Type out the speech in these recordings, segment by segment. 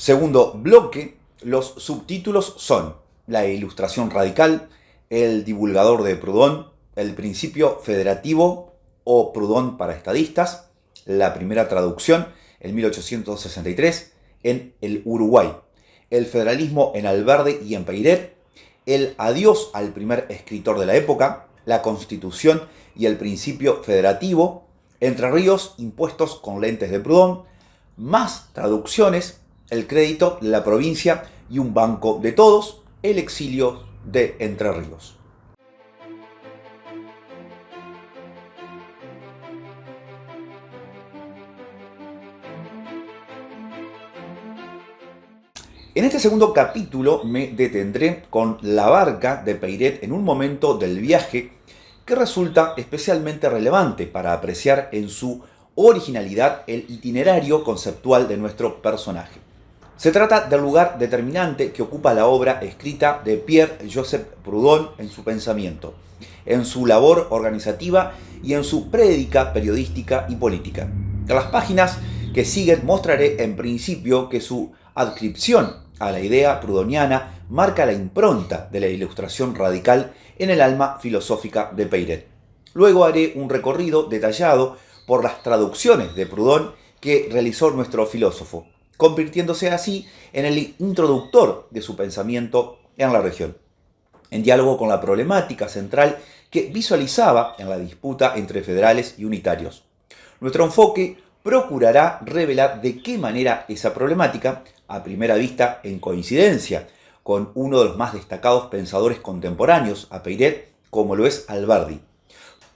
Segundo bloque, los subtítulos son la ilustración radical, el divulgador de Proudhon, el principio federativo o Proudhon para estadistas, la primera traducción en 1863 en el Uruguay, el federalismo en Alberdi y en Peiret, el adiós al primer escritor de la época, la constitución y el principio federativo, Entre Ríos impuestos con lentes de Proudhon, más traducciones, el crédito, la provincia y un banco de todos, el exilio de Entre Ríos. En este segundo capítulo me detendré con La barca de Peiret en un momento del viaje que resulta especialmente relevante para apreciar en su originalidad el itinerario conceptual de nuestro personaje. Se trata del lugar determinante que ocupa la obra escrita de Pierre-Joseph Proudhon en su pensamiento, en su labor organizativa y en su prédica periodística y política. En las páginas que siguen mostraré en principio que su adscripción a la idea proudhoniana marca la impronta de la ilustración radical en el alma filosófica de Peiret. Luego haré un recorrido detallado por las traducciones de Proudhon que realizó nuestro filósofo, convirtiéndose así en el introductor de su pensamiento en la región, en diálogo con la problemática central que visualizaba en la disputa entre federales y unitarios. Nuestro enfoque procurará revelar de qué manera esa problemática, a primera vista en coincidencia con uno de los más destacados pensadores contemporáneos a Peiret, como lo es Alberdi,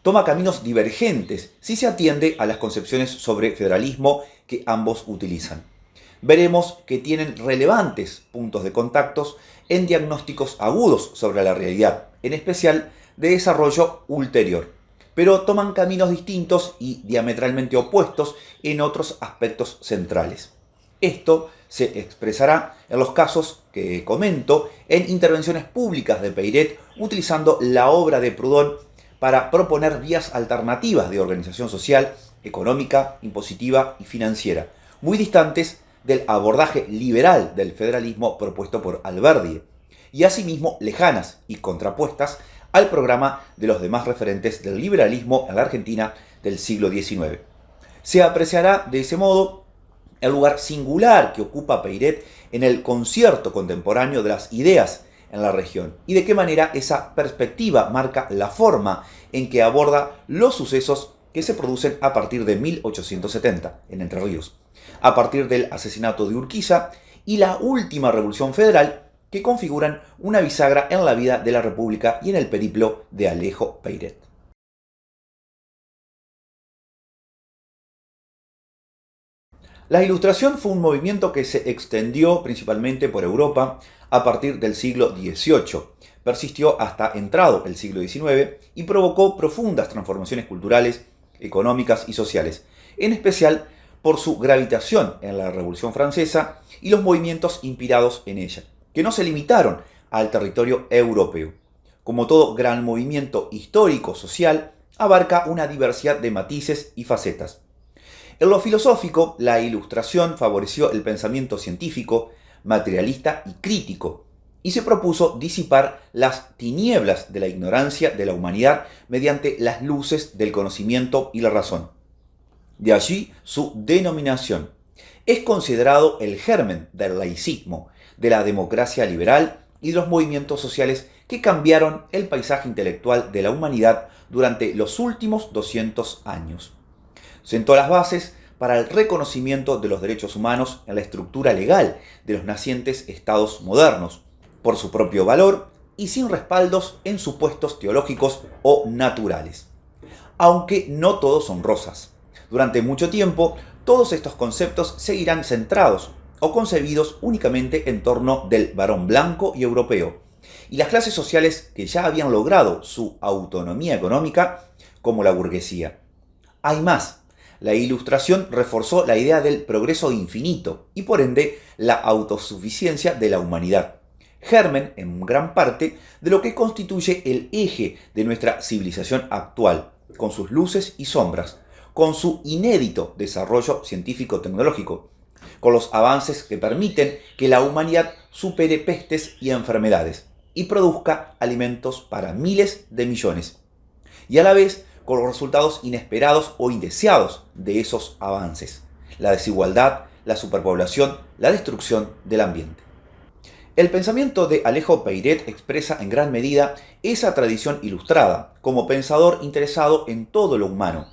toma caminos divergentes si se atiende a las concepciones sobre federalismo que ambos utilizan. Veremos que tienen relevantes puntos de contactos en diagnósticos agudos sobre la realidad, en especial de desarrollo ulterior, pero toman caminos distintos y diametralmente opuestos en otros aspectos centrales. Esto se expresará en los casos que comento en intervenciones públicas de Peiret utilizando la obra de Proudhon para proponer vías alternativas de organización social, económica, impositiva y financiera, muy distantes del abordaje liberal del federalismo propuesto por Alberdi, y asimismo lejanas y contrapuestas al programa de los demás referentes del liberalismo en la Argentina del siglo XIX. Se apreciará de ese modo el lugar singular que ocupa Peiret en el concierto contemporáneo de las ideas en la región y de qué manera esa perspectiva marca la forma en que aborda los sucesos que se producen a partir de 1870 en Entre Ríos, a partir del asesinato de Urquiza y la última revolución federal que configuran una bisagra en la vida de la República y en el periplo de Alejo Peiret. La Ilustración fue un movimiento que se extendió principalmente por Europa a partir del siglo XVIII, persistió hasta entrado el siglo XIX y provocó profundas transformaciones culturales, económicas y sociales, en especial por su gravitación en la Revolución Francesa y los movimientos inspirados en ella, que no se limitaron al territorio europeo. Como todo gran movimiento histórico-social, abarca una diversidad de matices y facetas. En lo filosófico, la Ilustración favoreció el pensamiento científico, materialista y crítico, y se propuso disipar las tinieblas de la ignorancia de la humanidad mediante las luces del conocimiento y la razón. De allí su denominación. Es considerado el germen del laicismo, de la democracia liberal y de los movimientos sociales que cambiaron el paisaje intelectual de la humanidad durante los últimos 200 años. Sentó las bases para el reconocimiento de los derechos humanos en la estructura legal de los nacientes estados modernos, por su propio valor y sin respaldos en supuestos teológicos o naturales. Aunque no todos son rosas. Durante mucho tiempo, todos estos conceptos seguirán centrados o concebidos únicamente en torno del varón blanco y europeo, y las clases sociales que ya habían logrado su autonomía económica, como la burguesía. Hay más. La Ilustración reforzó la idea del progreso infinito y por ende la autosuficiencia de la humanidad, germen en gran parte de lo que constituye el eje de nuestra civilización actual, con sus luces y sombras, con su inédito desarrollo científico-tecnológico, con los avances que permiten que la humanidad supere pestes y enfermedades y produzca alimentos para miles de millones, y a la vez con los resultados inesperados o indeseados de esos avances: la desigualdad, la superpoblación, la destrucción del ambiente. El pensamiento de Alejo Peiret expresa en gran medida esa tradición ilustrada, como pensador interesado en todo lo humano,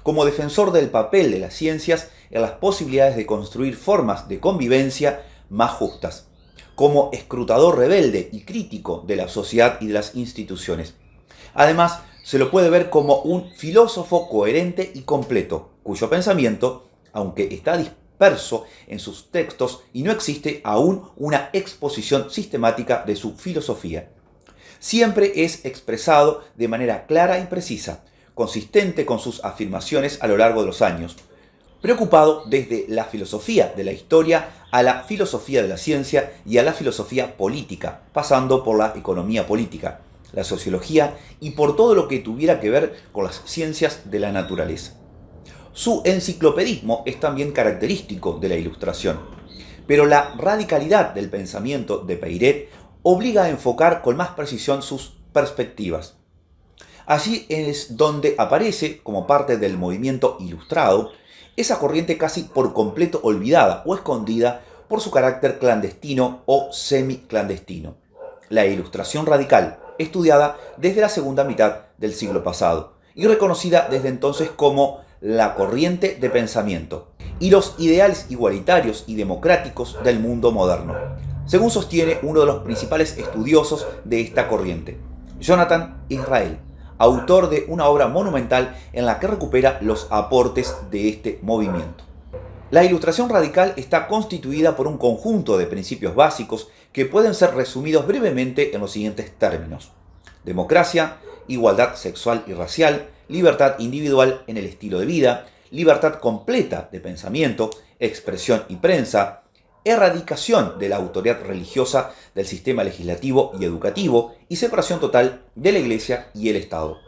como defensor del papel de las ciencias en las posibilidades de construir formas de convivencia más justas, como escrutador rebelde y crítico de la sociedad y de las instituciones. Además, se lo puede ver como un filósofo coherente y completo, cuyo pensamiento, aunque está disperso en sus textos y no existe aún una exposición sistemática de su filosofía, siempre es expresado de manera clara y precisa, consistente con sus afirmaciones a lo largo de los años, preocupado desde la filosofía de la historia a la filosofía de la ciencia y a la filosofía política, pasando por la economía política, la sociología y por todo lo que tuviera que ver con las ciencias de la naturaleza. Su enciclopedismo es también característico de la Ilustración, pero la radicalidad del pensamiento de Peiret obliga a enfocar con más precisión sus perspectivas. Allí es donde aparece, como parte del movimiento ilustrado, esa corriente casi por completo olvidada o escondida por su carácter clandestino o semiclandestino: la Ilustración radical, estudiada desde la segunda mitad del siglo pasado y reconocida desde entonces como la corriente de pensamiento y los ideales igualitarios y democráticos del mundo moderno, según sostiene uno de los principales estudiosos de esta corriente, Jonathan Israel, autor de una obra monumental en la que recupera los aportes de este movimiento. La Ilustración radical está constituida por un conjunto de principios básicos que pueden ser resumidos brevemente en los siguientes términos: democracia, igualdad sexual y racial, libertad individual en el estilo de vida, libertad completa de pensamiento, expresión y prensa, erradicación de la autoridad religiosa del sistema legislativo y educativo y separación total de la Iglesia y el Estado.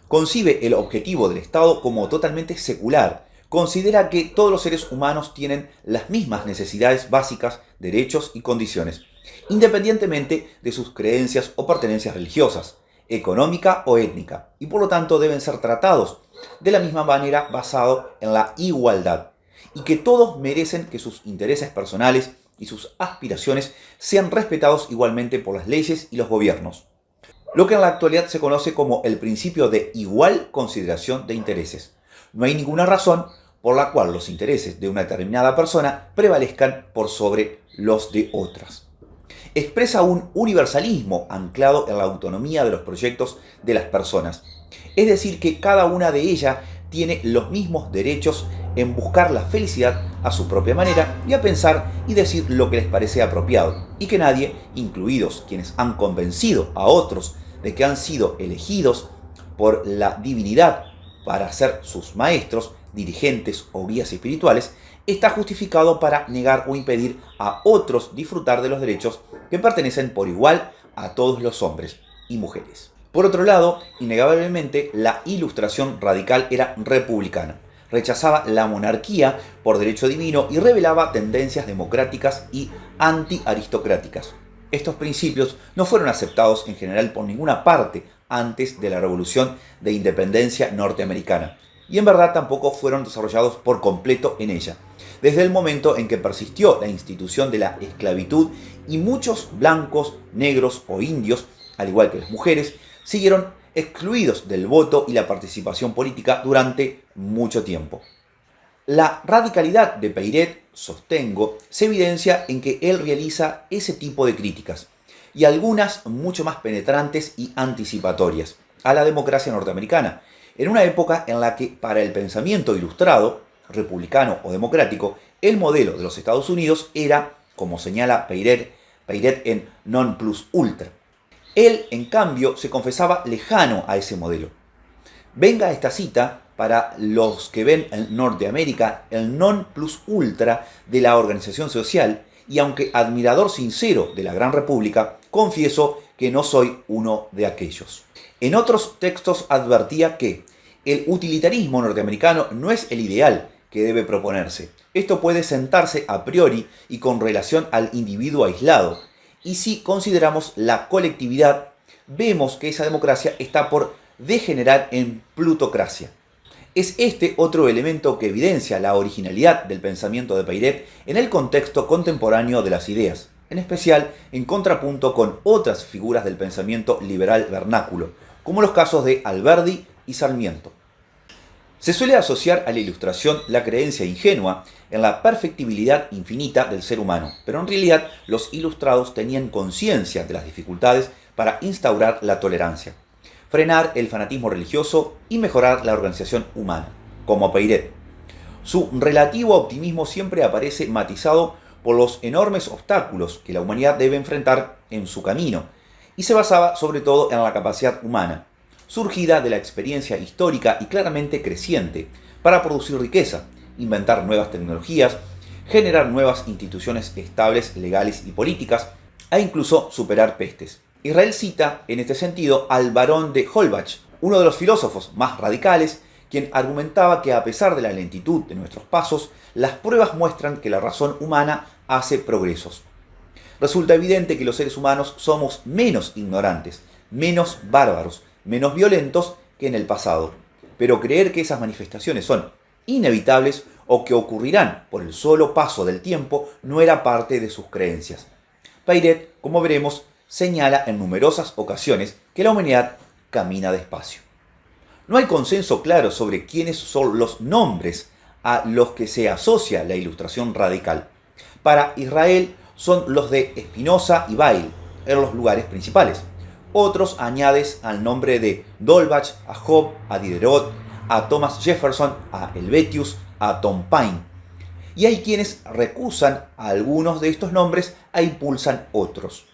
Concibe el objetivo del Estado como totalmente secular. Considera que todos los seres humanos tienen las mismas necesidades básicas, derechos y condiciones, independientemente de sus creencias o pertenencias religiosas, económica o étnica, y por lo tanto deben ser tratados de la misma manera basado en la igualdad, y que todos merecen que sus intereses personales y sus aspiraciones sean respetados igualmente por las leyes y los gobiernos, lo que en la actualidad se conoce como el principio de igual consideración de intereses. No hay ninguna razón por la cual los intereses de una determinada persona prevalezcan por sobre los de otras. Expresa un universalismo anclado en la autonomía de los proyectos de las personas, es decir, que cada una de ellas tiene los mismos derechos en buscar la felicidad a su propia manera y a pensar y decir lo que les parece apropiado, y que nadie, incluidos quienes han convencido a otros de que han sido elegidos por la divinidad para ser sus maestros, dirigentes o guías espirituales, está justificado para negar o impedir a otros disfrutar de los derechos que pertenecen por igual a todos los hombres y mujeres. Por otro lado, innegablemente, la Ilustración radical era republicana. Rechazaba la monarquía por derecho divino y revelaba tendencias democráticas y anti-aristocráticas. Estos principios no fueron aceptados en general por ninguna parte antes de la Revolución de Independencia norteamericana, y en verdad tampoco fueron desarrollados por completo en ella, desde el momento en que persistió la institución de la esclavitud y muchos blancos, negros o indios, al igual que las mujeres, siguieron excluidos del voto y la participación política durante mucho tiempo. La radicalidad de Peiret, sostengo, se evidencia en que él realiza ese tipo de críticas, y algunas mucho más penetrantes y anticipatorias, a la democracia norteamericana, en una época en la que para el pensamiento ilustrado, republicano o democrático, el modelo de los Estados Unidos era, como señala Peiret en Non Plus Ultra. Él, en cambio, se confesaba lejano a ese modelo. Venga esta cita para los que ven en Norteamérica el non plus ultra de la organización social, y aunque admirador sincero de la Gran República, confieso que no soy uno de aquellos. En otros textos advertía que el utilitarismo norteamericano no es el ideal que debe proponerse, Esto puede sentarse a priori y con relación al individuo aislado, y si consideramos la colectividad, vemos que esa democracia está por degenerar en plutocracia. Es este otro elemento que evidencia la originalidad del pensamiento de Peiret en el contexto contemporáneo de las ideas, en especial en contrapunto con otras figuras del pensamiento liberal vernáculo, como los casos de Alberdi y Sarmiento. Se suele asociar a la Ilustración la creencia ingenua en la perfectibilidad infinita del ser humano, pero en realidad los ilustrados tenían conciencia de las dificultades para instaurar la tolerancia, frenar el fanatismo religioso y mejorar la organización humana, como Peiret. Su relativo optimismo siempre aparece matizado por los enormes obstáculos que la humanidad debe enfrentar en su camino, y se basaba sobre todo en la capacidad humana, surgida de la experiencia histórica y claramente creciente, para producir riqueza, inventar nuevas tecnologías, generar nuevas instituciones estables, legales y políticas, e incluso superar pestes. Israel cita en este sentido al barón de Holbach, uno de los filósofos más radicales, quien argumentaba que a pesar de la lentitud de nuestros pasos, las pruebas muestran que la razón humana hace progresos. Resulta evidente que los seres humanos somos menos ignorantes, menos bárbaros, menos violentos que en el pasado, pero creer que esas manifestaciones son inevitables o que ocurrirán por el solo paso del tiempo no era parte de sus creencias. Peiret, como veremos, señala en numerosas ocasiones que la humanidad camina despacio. No hay consenso claro sobre quiénes son los nombres a los que se asocia la Ilustración radical. Para Israel son los de Spinoza y Bail, en los lugares principales. Otros añades al nombre de Dolbach, a Job, a Diderot, a Thomas Jefferson, a Helvetius, a Tom Paine. Y hay quienes recusan a algunos de estos nombres e impulsan otros.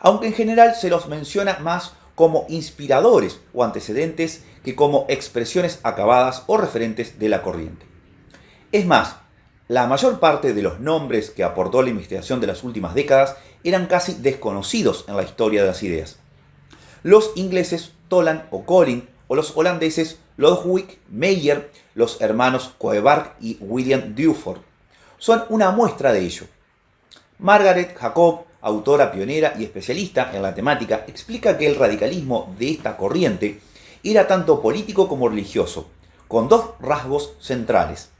Aunque en general se los menciona más como inspiradores o antecedentes que como expresiones acabadas o referentes de la corriente. Es más, la mayor parte de los nombres que aportó la investigación de las últimas décadas eran casi desconocidos en la historia de las ideas. Los ingleses Toland o Colin, o los holandeses Lodewijk, Meyer, los hermanos Koeberg y William Duford, son una muestra de ello. Margaret Jacob, autora pionera y especialista en la temática, explica que el radicalismo de esta corriente era tanto político como religioso, con dos rasgos centrales.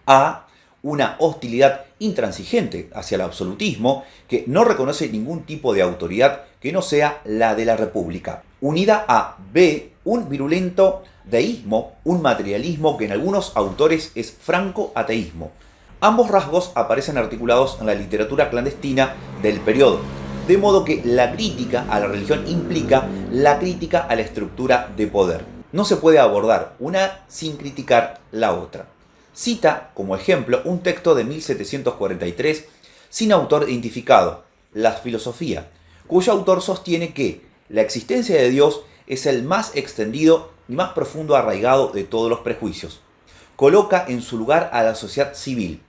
A. Una hostilidad intransigente hacia el absolutismo que no reconoce ningún tipo de autoridad que no sea la de la República, unida a B. Un virulento deísmo, un materialismo que en algunos autores es franco-ateísmo. Ambos rasgos aparecen articulados en la literatura clandestina del periodo, de modo que la crítica a la religión implica la crítica a la estructura de poder. No se puede abordar una sin criticar la otra. Cita como ejemplo un texto de 1743 sin autor identificado, La Filosofía, cuyo autor sostiene que la existencia de Dios es el más extendido y más profundo arraigado de todos los prejuicios. Coloca en su lugar a la sociedad civil.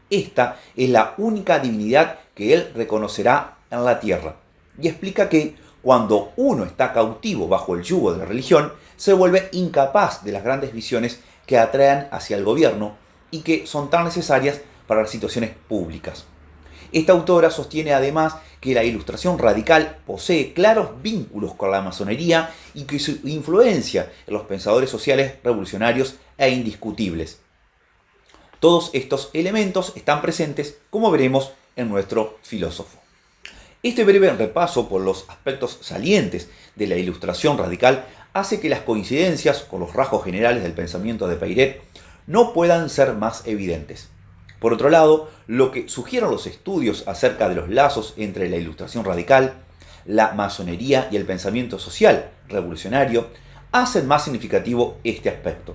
Esta es la única divinidad que él reconocerá en la tierra. Y explica que cuando uno está cautivo bajo el yugo de la religión, se vuelve incapaz de las grandes visiones que atraen hacia el gobierno y que son tan necesarias para las situaciones públicas. Esta autora sostiene además que la Ilustración radical posee claros vínculos con la masonería y que su influencia en los pensadores sociales revolucionarios es indiscutibles. Todos estos elementos están presentes, como veremos, en nuestro filósofo. Este breve repaso por los aspectos salientes de la Ilustración radical hace que las coincidencias con los rasgos generales del pensamiento de Peiret no puedan ser más evidentes. Por otro lado, lo que sugieren los estudios acerca de los lazos entre la Ilustración radical, la masonería y el pensamiento social revolucionario hacen más significativo este aspecto.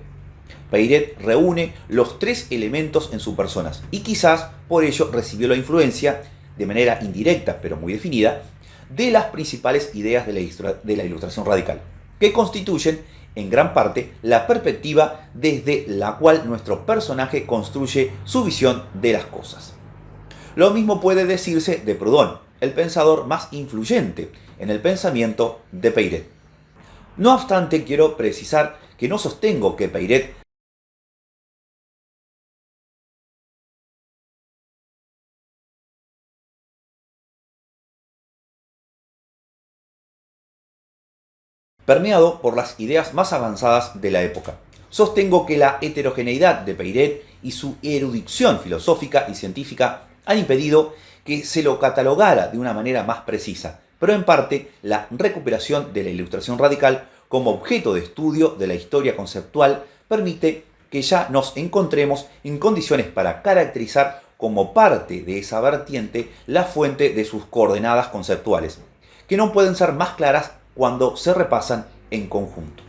Peiret reúne los tres elementos en sus personas y quizás por ello recibió la influencia, de manera indirecta pero muy definida, de las principales ideas de la Ilustración radical, que constituyen en gran parte la perspectiva desde la cual nuestro personaje construye su visión de las cosas. Lo mismo puede decirse de Proudhon, el pensador más influyente en el pensamiento de Peiret. No obstante, quiero precisar que no sostengo que Peiret permeado por las ideas más avanzadas de la época. Sostengo que la heterogeneidad de Peiret y su erudición filosófica y científica han impedido que se lo catalogara de una manera más precisa, pero en parte la recuperación de la Ilustración radical como objeto de estudio de la historia conceptual permite que ya nos encontremos en condiciones para caracterizar como parte de esa vertiente la fuente de sus coordenadas conceptuales, que no pueden ser más claras cuando se repasan en conjunto.